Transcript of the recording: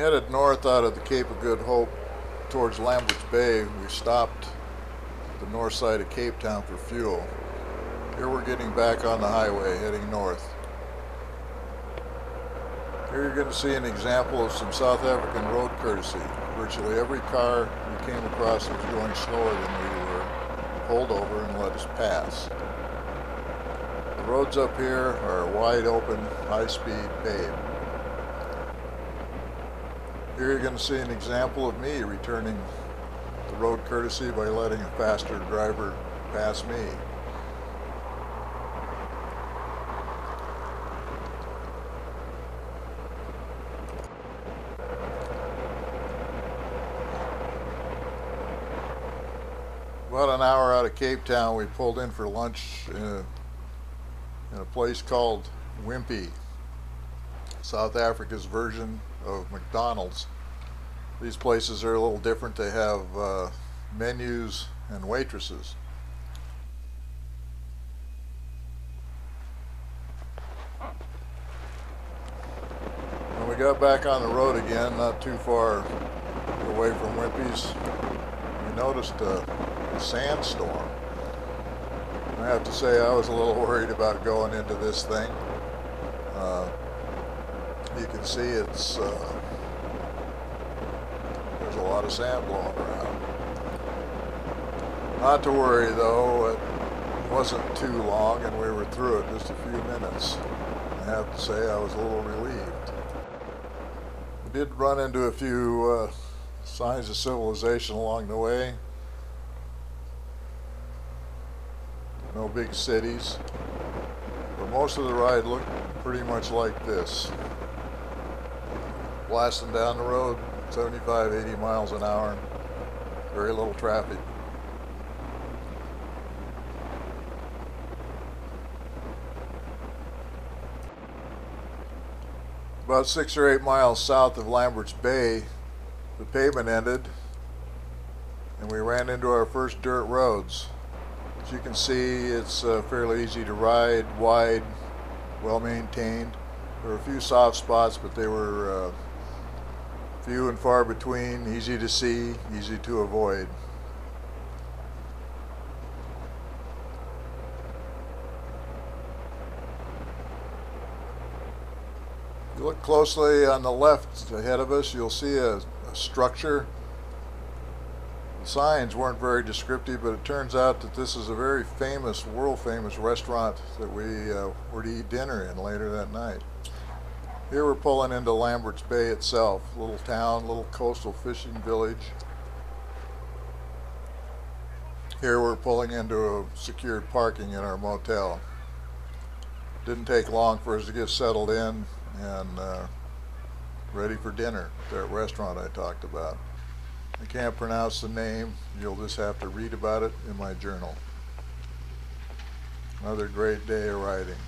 headed north out of the Cape of Good Hope towards Lamberts Bay. We stopped at the north side of Capetown for fuel. Here we're getting back on the highway heading north. Here you're going to see an example of some South African road courtesy. Virtually every car we came across that was going slower than we were pulled over and let us pass. The roads up here are wide open, high-speed paved. Here you're going to see an example of me returning the road courtesy by letting a faster driver pass me. About an hour out of Capetown, we pulled in for lunch in a place called Wimpy, South Africa's version of McDonald's. These places are a little different. They have menus and waitresses. When we got back on the road again, not too far away from Wimpy's, we noticed a sandstorm. I have to say I was a little worried about going into this thing. You can see it's there's a lot of sand blowing around. Not to worry though, it wasn't too long and we were through it just a few minutes. I have to say I was a little relieved. We did run into a few signs of civilization along the way. No big cities, but most of the ride looked pretty much like this. Blasting down the road, 75, 80 miles an hour, very little traffic. About 6 or 8 miles south of Lamberts Bay, the pavement ended and we ran into our first dirt roads. As you can see, it's fairly easy to ride, wide, well maintained. There were a few soft spots, but they were few and far between, easy to see, easy to avoid. If you look closely on the left ahead of us, you'll see a structure. The signs weren't very descriptive, but it turns out that this is a very famous, world-famous restaurant that we were to eat dinner in later that night. Here we're pulling into Lamberts Bay itself, little town, little coastal fishing village. Here we're pulling into a secured parking in our motel. Didn't take long for us to get settled in and ready for dinner at that restaurant I talked about. I can't pronounce the name. You'll just have to read about it in my journal. Another great day of riding.